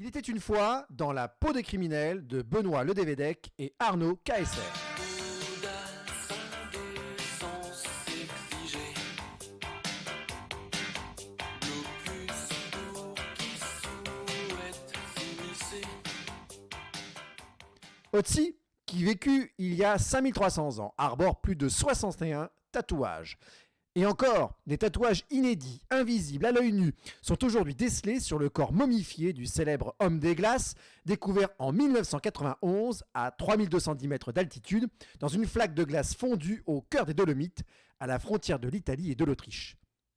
Il était une fois dans la peau des criminels de Benoît Ledévédec et Arnaud Caesser. Otzi, qui vécut il y a 5300 ans, arbore plus de 61 tatouages. Et encore, des tatouages inédits, invisibles, à l'œil nu, sont aujourd'hui décelés sur le corps momifié du célèbre homme des glaces, découvert en 1991 à 3210 mètres d'altitude, dans une flaque de glace fondue au cœur des Dolomites, à la frontière de l'Italie et de l'Autriche.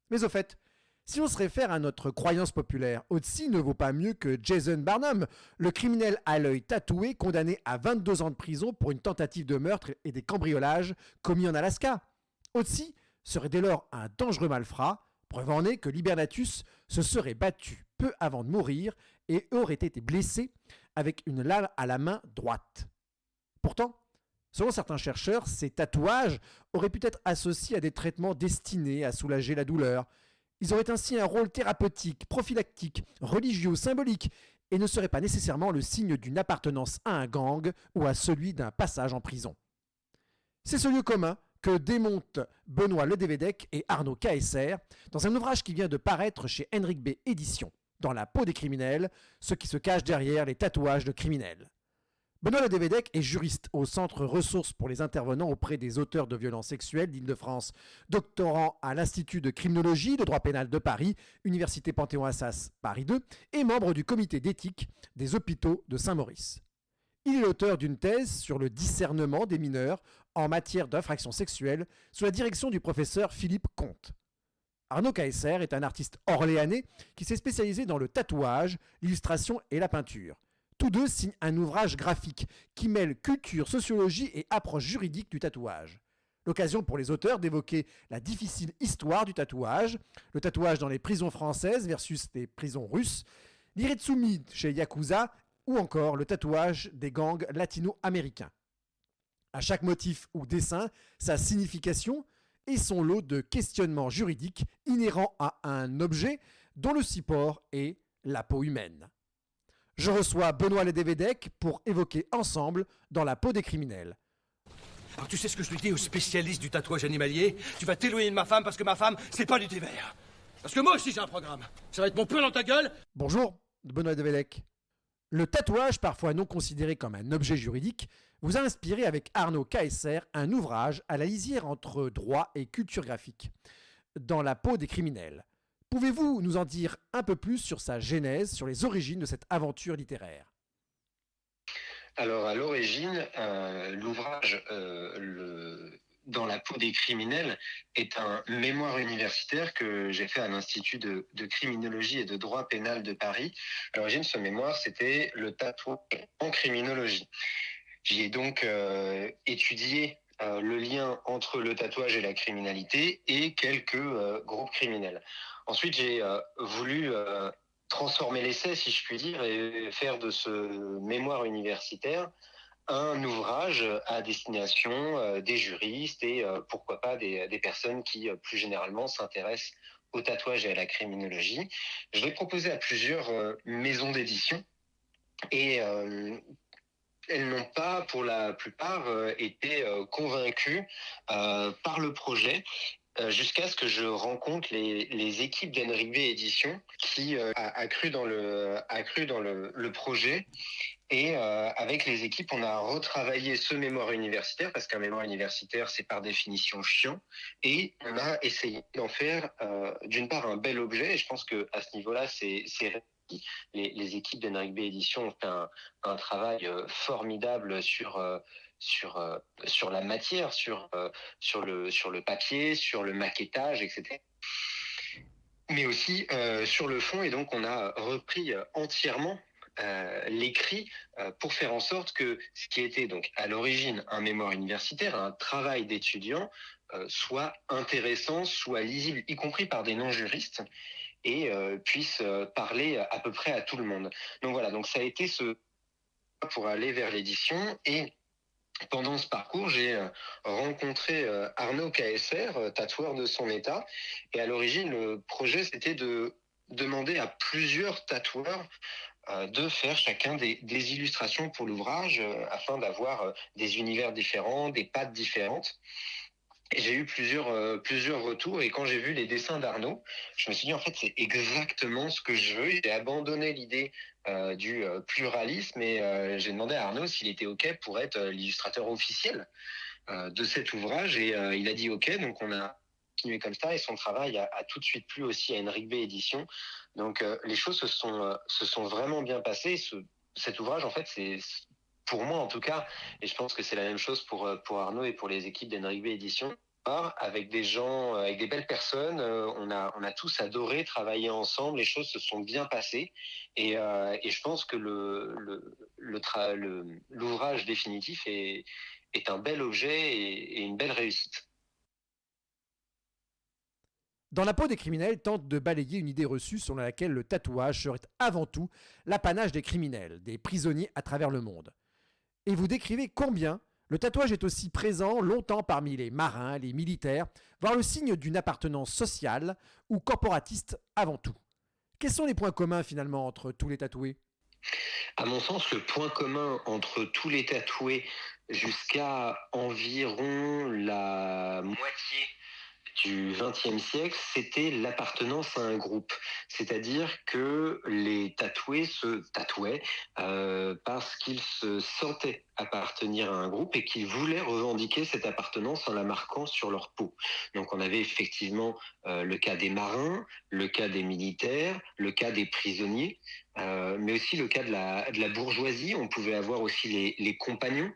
Mais au fait, si on se réfère à notre croyance populaire, Otzi ne vaut pas mieux que Jason Barnum, le criminel à l'œil tatoué condamné à 22 ans de prison pour une tentative de meurtre et des cambriolages commis en Alaska. Otzi serait dès lors un dangereux malfrat, preuve en est que Libernatus se serait battu peu avant de mourir et aurait été blessé avec une lame à la main droite. Pourtant, selon certains chercheurs, ces tatouages auraient pu être associés à des traitements destinés à soulager la douleur. Ils auraient ainsi un rôle thérapeutique, prophylactique, religieux ou symbolique et ne seraient pas nécessairement le signe d'une appartenance à un gang ou à celui d'un passage en prison. C'est ce lieu commun que démontent Benoît Ledévédec et Arnaud Caesser dans un ouvrage qui vient de paraître chez Henrik B. Éditions, Dans la peau des criminels, ce qui se cache derrière les tatouages de criminels. Benoît Ledévédec est juriste au Centre Ressources pour les intervenants auprès des auteurs de violences sexuelles d'Île-de-France, doctorant à l'Institut de criminologie de droit pénal de Paris, Université Panthéon-Assas, Paris 2, et membre du comité d'éthique des hôpitaux de Saint-Maurice. Il est l'auteur d'une thèse sur le discernement des mineurs en matière d'infractions sexuelles sous la direction du professeur Philippe Comte. Arnaud Caesser est un artiste orléanais qui s'est spécialisé dans le tatouage, l'illustration et la peinture. Tous deux signent un ouvrage graphique qui mêle culture, sociologie et approche juridique du tatouage. L'occasion pour les auteurs d'évoquer la difficile histoire du tatouage, le tatouage dans les prisons françaises versus les prisons russes, l'iretsumi chez Yakuza ou encore le tatouage des gangs latino-américains. À chaque motif ou dessin, sa signification et son lot de questionnements juridiques inhérents à un objet dont le support est la peau humaine. Je reçois Benoît Ledévédec pour évoquer ensemble Dans la peau des criminels. Alors tu sais ce que je lui dis aux spécialistes du tatouage animalier? Tu vas t'éloigner de ma femme parce que ma femme, c'est pas du thé vert. Parce que moi aussi j'ai un programme. Ça va être mon peu dans ta gueule. Bonjour, Benoît Ledévédec. Le tatouage, parfois non considéré comme un objet juridique, vous a inspiré avec Arnaud Caesser un ouvrage à la lisière entre droit et culture graphique, Dans la peau des criminels. Pouvez-vous nous en dire un peu plus sur sa genèse, sur les origines de cette aventure littéraire? Alors, à l'origine, l'ouvrage Dans la peau des criminels est un mémoire universitaire que j'ai fait à l'Institut de criminologie et de droit pénal de Paris. À l'origine, ce mémoire, c'était le tatouage en criminologie. J'y ai donc étudié le lien entre le tatouage et la criminalité et quelques groupes criminels. Ensuite, j'ai voulu transformer l'essai, si je puis dire, et faire de ce mémoire universitaire un ouvrage à destination des juristes et pourquoi pas des personnes qui plus généralement s'intéressent au tatouage et à la criminologie. Je l'ai proposé à plusieurs maisons d'édition et elles n'ont pas, pour la plupart, été convaincues par le projet. Jusqu'à ce que je rencontre les équipes d'Henrik B Éditions qui a cru dans le projet. Et avec les équipes, on a retravaillé ce mémoire universitaire, parce qu'un mémoire universitaire, c'est par définition chiant. Et on a essayé d'en faire, d'une part, un bel objet. Et je pense qu'à ce niveau-là, c'est réussi. Les équipes d'Henrik B Éditions ont fait un travail formidable sur la matière, sur le papier, sur le maquettage, etc. Mais aussi sur le fond. Et donc, on a repris entièrement l'écrit pour faire en sorte que ce qui était donc à l'origine un mémoire universitaire, un travail d'étudiant, soit intéressant, soit lisible, y compris par des non-juristes, et puisse parler à peu près à tout le monde. Donc voilà, donc ça a été ce pour aller vers l'édition. Et pendant ce parcours, j'ai rencontré Arnaud Caesser, tatoueur de son état. Et à l'origine, le projet, c'était de demander à plusieurs tatoueurs de faire chacun des illustrations pour l'ouvrage afin d'avoir des univers différents, des pattes différentes. Et j'ai eu plusieurs retours et quand j'ai vu les dessins d'Arnaud, je me suis dit en fait c'est exactement ce que je veux. J'ai abandonné l'idée du pluralisme et j'ai demandé à Arnaud s'il était OK pour être l'illustrateur officiel de cet ouvrage et il a dit OK, donc on a continué comme ça et son travail a tout de suite plu aussi à Henrik B édition. Donc les choses se sont vraiment bien passées. Cet ouvrage en fait c'est pour moi en tout cas, et je pense que c'est la même chose pour Arnaud et pour les équipes d'Henrik B édition, avec des gens, avec des belles personnes, on a tous adoré travailler ensemble, les choses se sont bien passées et je pense que l'ouvrage définitif est un bel objet et une belle réussite. Dans la peau des criminels tente de balayer une idée reçue selon laquelle le tatouage serait avant tout l'apanage des criminels, des prisonniers à travers le monde. Et vous décrivez combien le tatouage est aussi présent longtemps parmi les marins, les militaires, voire le signe d'une appartenance sociale ou corporatiste avant tout. Quels sont les points communs finalement entre tous les tatoués? À mon sens, le point commun entre tous les tatoués jusqu'à environ la moitié du XXe siècle, c'était l'appartenance à un groupe. C'est-à-dire que les tatoués se tatouaient parce qu'ils se sentaient appartenir à un groupe et qu'ils voulaient revendiquer cette appartenance en la marquant sur leur peau. Donc on avait effectivement le cas des marins, le cas des militaires, le cas des prisonniers, mais aussi le cas de la bourgeoisie. On pouvait avoir aussi les compagnons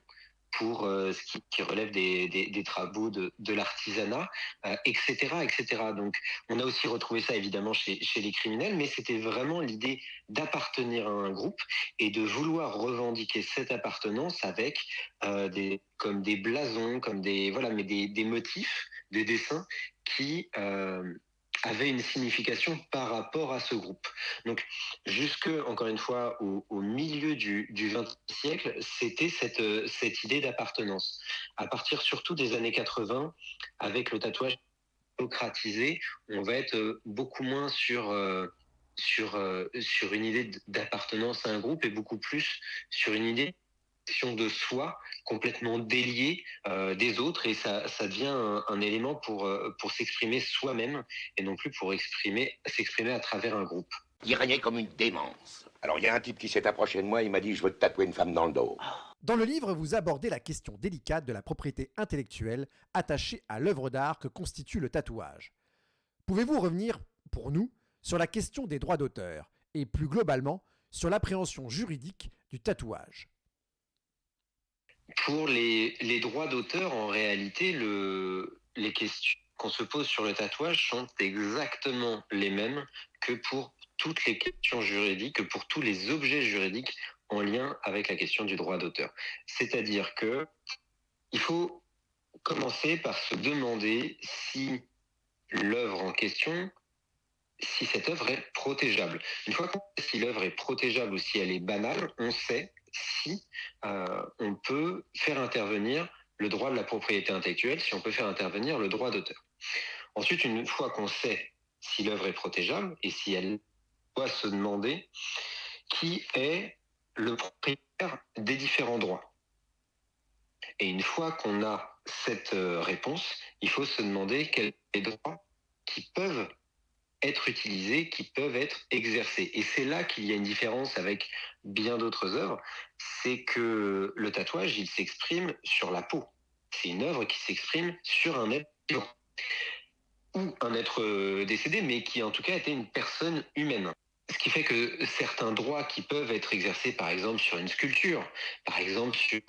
pour ce qui relève des travaux de l'artisanat, etc., etc. Donc, on a aussi retrouvé ça évidemment chez les criminels, mais c'était vraiment l'idée d'appartenir à un groupe et de vouloir revendiquer cette appartenance avec comme des blasons, comme voilà, mais des motifs, des dessins qui avaient une signification par rapport à ce groupe. Donc, jusque, encore une fois, au milieu du XXe siècle, c'était cette idée d'appartenance. À partir surtout des années 80, avec le tatouage démocratisé, on va être beaucoup moins sur une idée d'appartenance à un groupe et beaucoup plus sur une idée de soi complètement déliée des autres et ça devient un élément pour s'exprimer soi-même et non plus pour s'exprimer à travers un groupe. Il régnait comme une démence. Alors il y a un type qui s'est approché de moi, il m'a dit « Je veux te tatouer une femme dans le dos ». Dans le livre, vous abordez la question délicate de la propriété intellectuelle attachée à l'œuvre d'art que constitue le tatouage. Pouvez-vous revenir, pour nous, sur la question des droits d'auteur et plus globalement sur l'appréhension juridique du tatouage? Pour les droits d'auteur, en réalité, les questions qu'on se pose sur le tatouage sont exactement les mêmes que pour toutes les questions juridiques, que pour tous les objets juridiques en lien avec la question du droit d'auteur. C'est-à-dire que il faut commencer par se demander si l'œuvre en question, si cette œuvre est protégeable. Une fois qu'on sait si l'œuvre est protégeable ou si elle est banale, on sait si on peut faire intervenir le droit de la propriété intellectuelle, si on peut faire intervenir le droit d'auteur. Ensuite, une fois qu'on sait si l'œuvre est protégeable et si elle doit se demander qui est le propriétaire des différents droits. Et une fois qu'on a cette réponse, il faut se demander quels sont les droits qui peuvent être utilisés, qui peuvent être exercés. Et c'est là qu'il y a une différence avec bien d'autres œuvres, c'est que le tatouage, il s'exprime sur la peau. C'est une œuvre qui s'exprime sur un être vivant ou un être décédé, mais qui en tout cas était une personne humaine. Ce qui fait que certains droits qui peuvent être exercés, par exemple, sur une sculpture, par exemple, sur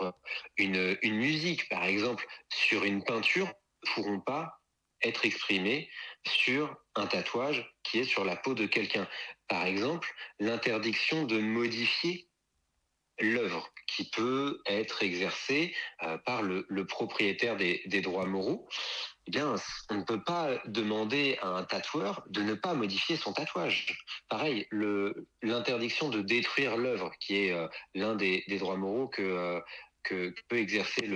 une musique, par exemple, sur une peinture, ne pourront pas être exprimés sur un tatouage qui est sur la peau de quelqu'un. Par exemple, l'interdiction de modifier l'œuvre qui peut être exercée par le propriétaire des droits moraux. Eh bien, on ne peut pas demander à un tatoueur de ne pas modifier son tatouage. Pareil, l'interdiction de détruire l'œuvre, qui est l'un des droits moraux que que peut exercer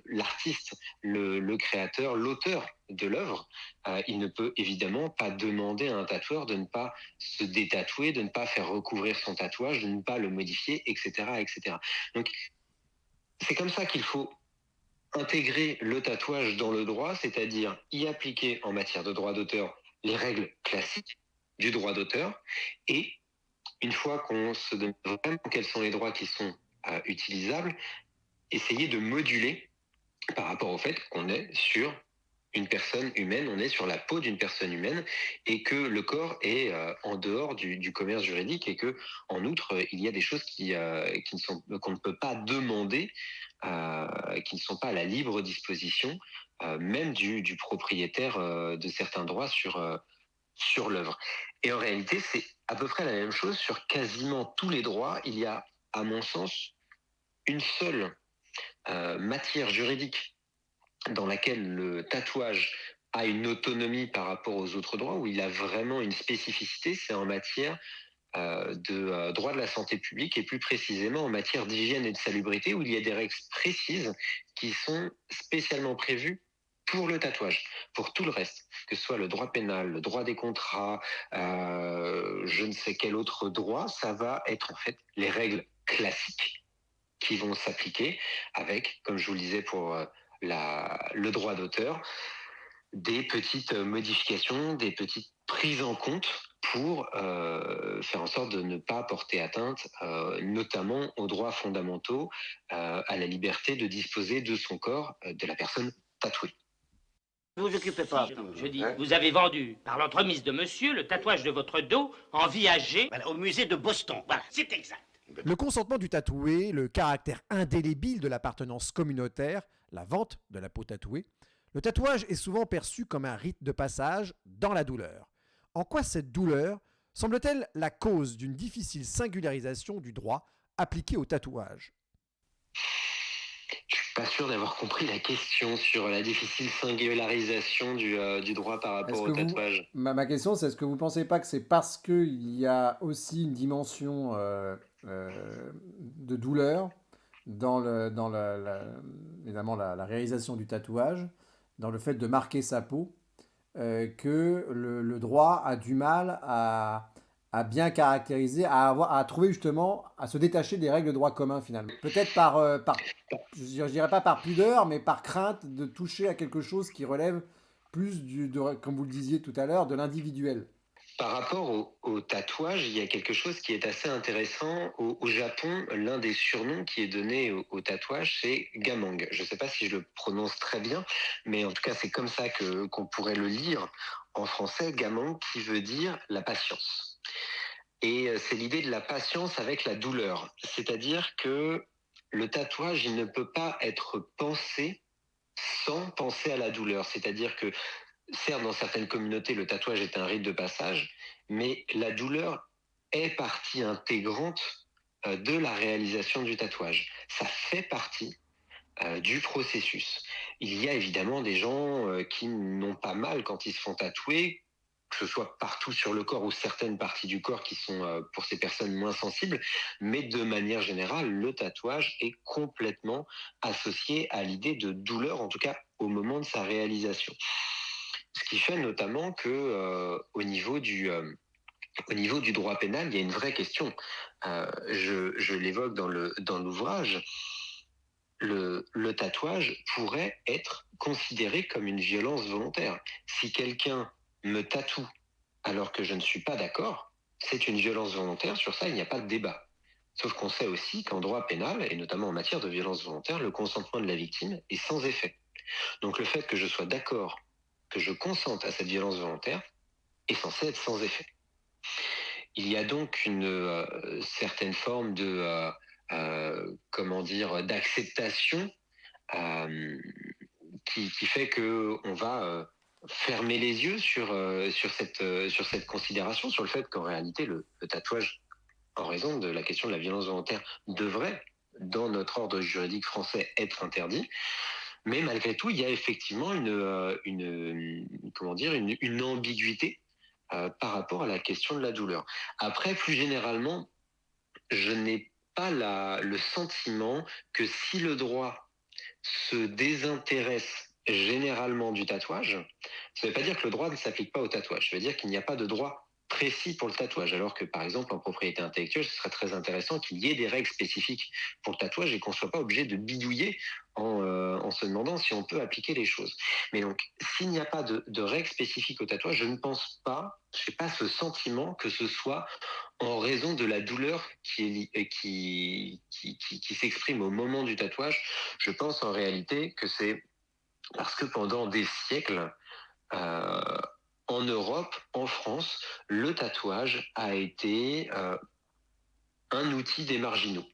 l'artiste, le créateur, l'auteur de l'œuvre. Il ne peut évidemment pas demander à un tatoueur de ne pas se détatouer, de ne pas faire recouvrir son tatouage, de ne pas le modifier, etc., etc. Donc, c'est comme ça qu'il faut intégrer le tatouage dans le droit, c'est-à-dire y appliquer en matière de droit d'auteur les règles classiques du droit d'auteur, et une fois qu'on se donne vraiment quels sont les droits qui sont utilisables, essayer de moduler par rapport au fait qu'on est sur une personne humaine, on est sur la peau d'une personne humaine, et que le corps est en dehors du commerce juridique, et que en outre il y a des choses qu'on ne peut pas demander, qui ne sont pas à la libre disposition même du propriétaire de certains droits sur l'œuvre. Et en réalité, c'est à peu près la même chose sur quasiment tous les droits. Il y a, à mon sens, une seule matière juridique dans laquelle le tatouage a une autonomie par rapport aux autres droits, où il a vraiment une spécificité, c'est en matière de droit de la santé publique, et plus précisément en matière d'hygiène et de salubrité, où il y a des règles précises qui sont spécialement prévues pour le tatouage. Pour tout le reste, que ce soit le droit pénal, le droit des contrats, je ne sais quel autre droit, ça va être en fait les règles classiques qui vont s'appliquer avec, comme je vous le disais pour le droit d'auteur, des petites modifications, des petites prises en compte pour faire en sorte de ne pas porter atteinte, notamment aux droits fondamentaux, à la liberté de disposer de son corps, de la personne tatouée. Ne vous occupez pas. Je dis, Hein? vous avez vendu, par l'entremise de monsieur, le tatouage de votre dos en viager. Voilà, au musée de Boston. Voilà, c'est exact. Le consentement du tatoué, le caractère indélébile de l'appartenance communautaire, la vente de la peau tatouée, le tatouage est souvent perçu comme un rite de passage dans la douleur. En quoi cette douleur semble-t-elle la cause d'une difficile singularisation du droit appliqué au tatouage ? Je suis pas sûr d'avoir compris la question sur la difficile singularisation du droit par rapport au tatouage. Ma question, c'est est-ce que vous ne pensez pas que c'est parce qu'il y a aussi une dimension de douleur dans évidemment la réalisation du tatouage, dans le fait de marquer sa peau, que le droit a du mal à bien caractériser, à trouver justement, à se détacher des règles de droit commun finalement. Peut-être je dirais pas par pudeur, mais par crainte de toucher à quelque chose qui relève plus comme vous le disiez tout à l'heure, de l'individuel. Par rapport au tatouage, il y a quelque chose qui est assez intéressant. Au Japon, l'un des surnoms qui est donné au tatouage, c'est gamang. Je ne sais pas si je le prononce très bien, mais en tout cas, c'est comme ça qu'on pourrait le lire en français, gamang, qui veut dire la patience. Et c'est l'idée de la patience avec la douleur. C'est-à-dire que le tatouage, il ne peut pas être pensé sans penser à la douleur. C'est-à-dire que certes, dans certaines communautés, le tatouage est un rite de passage, mais la douleur est partie intégrante de la réalisation du tatouage. Ça fait partie du processus. Il y a évidemment des gens qui n'ont pas mal quand ils se font tatouer, que ce soit partout sur le corps ou certaines parties du corps qui sont pour ces personnes moins sensibles, mais de manière générale, le tatouage est complètement associé à l'idée de douleur, en tout cas au moment de sa réalisation. Ce qui fait notamment que au niveau du droit pénal, il y a une vraie question. Je l'évoque dans l'ouvrage. Le tatouage pourrait être considéré comme une violence volontaire. Si quelqu'un me tatoue alors que je ne suis pas d'accord, c'est une violence volontaire. Sur ça, il n'y a pas de débat. Sauf qu'on sait aussi qu'en droit pénal, et notamment en matière de violence volontaire, le consentement de la victime est sans effet. Donc le fait que je sois d'accord, que je consente à cette violence volontaire, est censé être sans effet. Il y a donc une certaine forme de d'acceptation qui fait que on va fermer les yeux sur cette considération, sur le fait qu'en réalité le tatouage, en raison de la question de la violence volontaire, devrait, dans notre ordre juridique français, être interdit. Mais malgré tout, il y a effectivement une ambiguïté par rapport à la question de la douleur. Après, plus généralement, je n'ai pas le sentiment que si le droit se désintéresse généralement du tatouage, ça ne veut pas dire que le droit ne s'applique pas au tatouage. Ça veut dire qu'il n'y a pas de droit précis pour le tatouage, alors que par exemple en propriété intellectuelle, ce serait très intéressant qu'il y ait des règles spécifiques pour le tatouage et qu'on ne soit pas obligé de bidouiller en se demandant si on peut appliquer les choses. Mais donc, s'il n'y a pas de règles spécifiques au tatouage, je ne pense pas, je n'ai pas ce sentiment que ce soit en raison de la douleur qui s'exprime au moment du tatouage. Je pense en réalité que c'est parce que pendant des siècles, euh, en Europe, en France, le tatouage a été un outil des marginaux.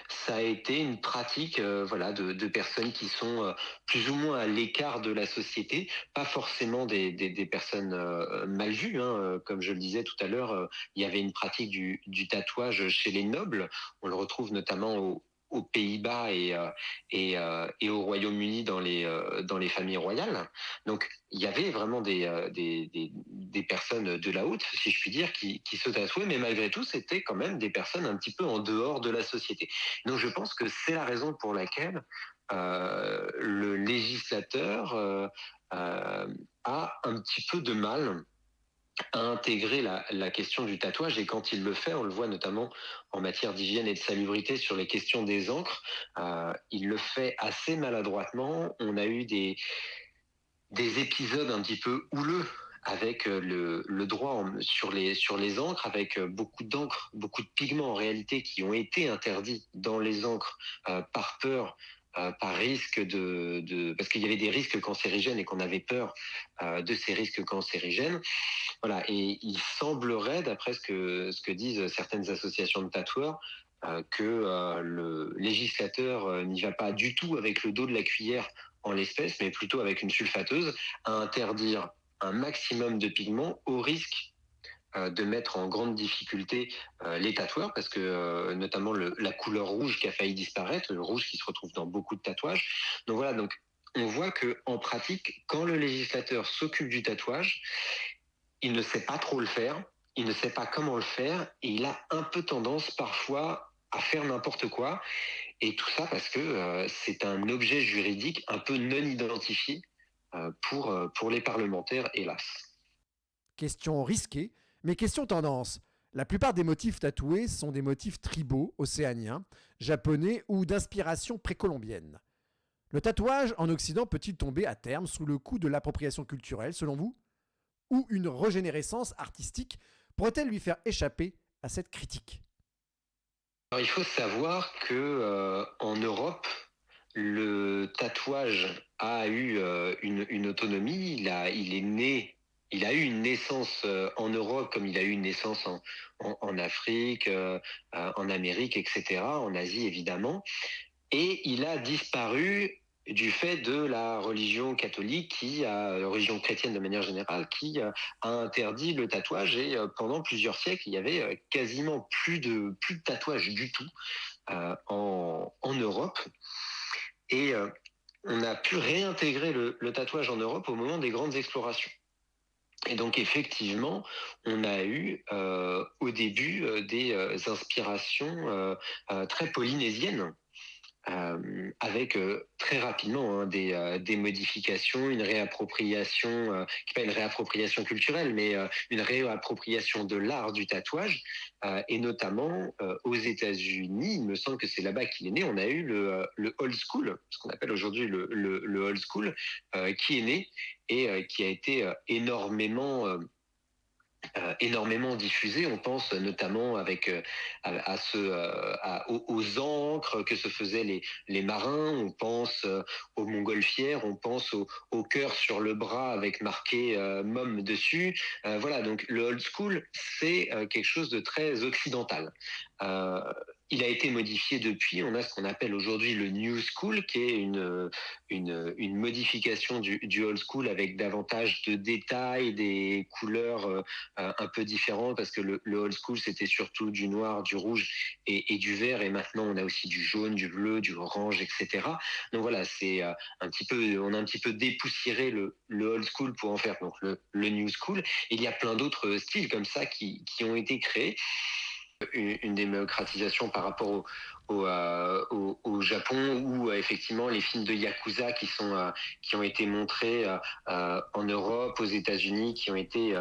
Ça a été une pratique de personnes qui sont plus ou moins à l'écart de la société, pas forcément des personnes mal vues. Comme je le disais tout à l'heure, il y avait une pratique du tatouage chez les nobles. On le retrouve notamment aux Pays-Bas et au Royaume-Uni dans les familles royales. Donc, il y avait vraiment des personnes de la haute, si je puis dire, qui se tatouaient, mais malgré tout, c'était quand même des personnes un petit peu en dehors de la société. Donc, je pense que c'est la raison pour laquelle le législateur a un petit peu de mal à intégrer la question du tatouage, et quand il le fait, on le voit notamment en matière d'hygiène et de salubrité sur les questions des encres, il le fait assez maladroitement. On a eu des épisodes un petit peu houleux avec le droit sur les encres, avec beaucoup d'encre, beaucoup de pigments en réalité qui ont été interdits dans les encres par peur, par risque parce qu'il y avait des risques cancérigènes et qu'on avait peur de ces risques cancérigènes. Voilà, et il semblerait, d'après ce que disent certaines associations de tatoueurs, que le législateur n'y va pas du tout avec le dos de la cuillère en l'espèce, mais plutôt avec une sulfateuse, à interdire un maximum de pigments au risque de mettre en grande difficulté les tatoueurs, parce que notamment la couleur rouge qui a failli disparaître, le rouge qui se retrouve dans beaucoup de tatouages. Donc voilà, donc on voit que en pratique, quand le législateur s'occupe du tatouage, il ne sait pas trop le faire, il ne sait pas comment le faire, et il a un peu tendance parfois à faire n'importe quoi. Et tout ça parce que c'est un objet juridique un peu non identifié pour les parlementaires, hélas. Question risquée, mais question tendance. La plupart des motifs tatoués sont des motifs tribaux, océaniens, japonais ou d'inspiration précolombienne. Le tatouage en Occident peut-il tomber à terme sous le coup de l'appropriation culturelle, selon vous? Ou une régénérescence artistique pourrait-elle lui faire échapper à cette critique? Alors, il faut savoir que en Europe, le tatouage a eu une autonomie. Il est né. Il a eu une naissance en Europe comme il a eu une naissance en Afrique, en Amérique, etc., en Asie évidemment. Et il a disparu du fait de la religion catholique, religion chrétienne de manière générale, qui a interdit le tatouage. Et pendant plusieurs siècles, il y avait quasiment plus de tatouage du tout en Europe. Et on a pu réintégrer le tatouage en Europe au moment des grandes explorations. Et donc effectivement, on a eu au début des inspirations très polynésiennes, avec très rapidement des modifications, une réappropriation, qui n'est pas une réappropriation culturelle, mais une réappropriation de l'art du tatouage, et notamment aux États-Unis, il me semble que c'est là-bas qu'il est né, on a eu le old school, ce qu'on appelle aujourd'hui le old school, qui est né et qui a été énormément diffusé. On pense notamment aux encres que se faisaient les marins. On pense aux montgolfières. On pense au cœur sur le bras avec marqué Mom dessus. Voilà, donc le old school, c'est quelque chose de très occidental. Il a été modifié depuis. On a ce qu'on appelle aujourd'hui le new school, qui est une modification du old school avec davantage de détails, des couleurs un peu différentes, parce que le old school, c'était surtout du noir, du rouge et du vert, et maintenant on a aussi du jaune, du bleu, du orange, etc. Donc voilà, c'est on a un petit peu dépoussiéré le old school pour en faire donc le new school. Et il y a plein d'autres styles comme ça qui ont été créés. une démocratisation par rapport au Japon, où effectivement les films de Yakuza qui ont été montrés en Europe, aux États-Unis, qui ont été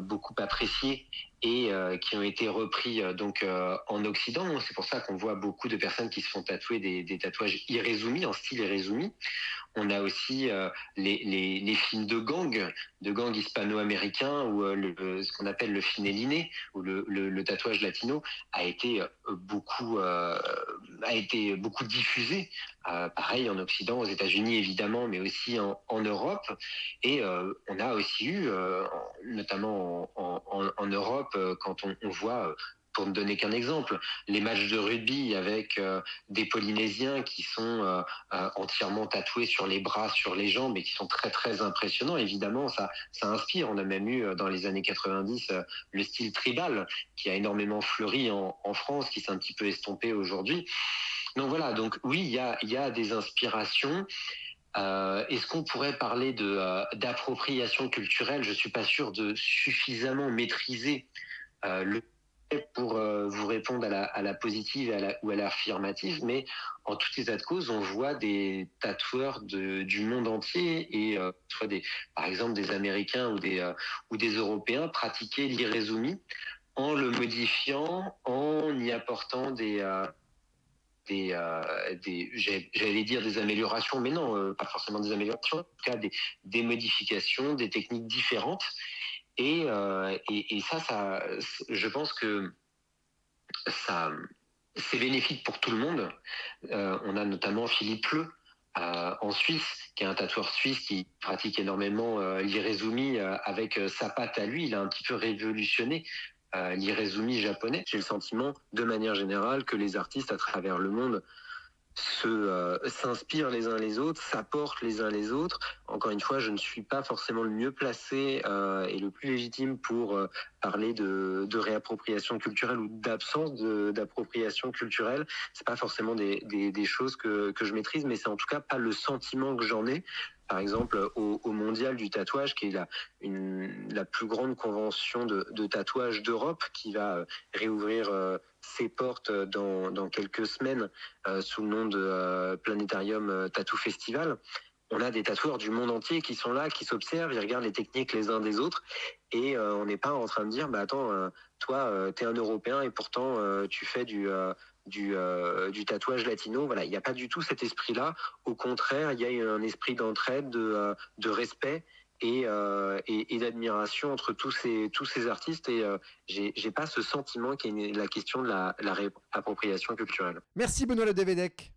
beaucoup appréciés et qui ont été repris en Occident. C'est pour ça qu'on voit beaucoup de personnes qui se font tatouer des tatouages Irezumi, en style Irezumi. On a aussi les films de gang hispano-américains, où ce qu'on appelle le finéliné, ou le tatouage latino, a été beaucoup diffusé. Pareil en Occident, aux États-Unis évidemment, mais aussi en Europe. Et on a aussi eu, notamment en Europe, quand on voit pour ne donner qu'un exemple, les matchs de rugby avec des Polynésiens qui sont entièrement tatoués sur les bras, sur les jambes, et qui sont très très impressionnants. Évidemment, ça inspire. On a même eu dans les années 90 le style tribal qui a énormément fleuri en France, qui s'est un petit peu estompé aujourd'hui. Donc voilà, donc oui, il y a des inspirations. Est-ce qu'on pourrait parler d'appropriation culturelle? Je suis pas sûr de suffisamment maîtriser le pour vous répondre à la positive ou à l'affirmative, mais en tout état de cause, on voit des tatoueurs du monde entier et soit par exemple des Américains ou des Européens pratiquer l'irezumi en le modifiant, en y apportant j'allais dire des améliorations, mais non, pas forcément des améliorations, en tout cas des modifications, des techniques différentes. Et ça, je pense que ça, c'est bénéfique pour tout le monde. On a notamment Philippe Leu en Suisse, qui est un tatoueur suisse qui pratique énormément l'irezumi avec sa patte à lui. Il a un petit peu révolutionné l'irezumi japonais. J'ai le sentiment, de manière générale, que les artistes à travers le monde s'inspirent les uns les autres, s'apportent les uns les autres. Encore une fois, je ne suis pas forcément le mieux placé et le plus légitime pour parler de réappropriation culturelle ou d'absence d'appropriation culturelle. C'est pas forcément des choses que je maîtrise, mais c'est en tout cas pas le sentiment que j'en ai. Par exemple, au Mondial du tatouage, qui est la plus grande convention de tatouage d'Europe, qui va réouvrir ses portes dans quelques semaines sous le nom de Planétarium Tattoo Festival. On a des tatoueurs du monde entier qui sont là, qui s'observent, ils regardent les techniques les uns des autres, et on n'est pas en train de dire, bah attends, toi, t'es un Européen et pourtant tu fais du tatouage latino. Voilà, il n'y a pas du tout cet esprit-là. Au contraire, il y a un esprit d'entraide, de respect et d'admiration entre tous ces artistes. Et j'ai pas ce sentiment qu'il y ait la question de la réappropriation culturelle. Merci Benoît Le Devedec.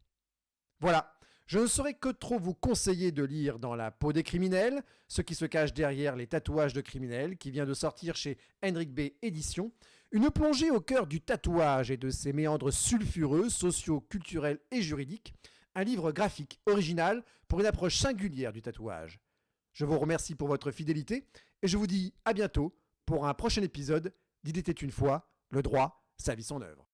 Voilà. Je ne saurais que trop vous conseiller de lire Dans la peau des criminels, ce qui se cache derrière les tatouages de criminels, qui vient de sortir chez Henrik B. Éditions. Une plongée au cœur du tatouage et de ses méandres sulfureux, sociaux, culturels et juridiques. Un livre graphique original pour une approche singulière du tatouage. Je vous remercie pour votre fidélité et je vous dis à bientôt pour un prochain épisode d'Il était une fois, le droit, sa vie, son œuvre.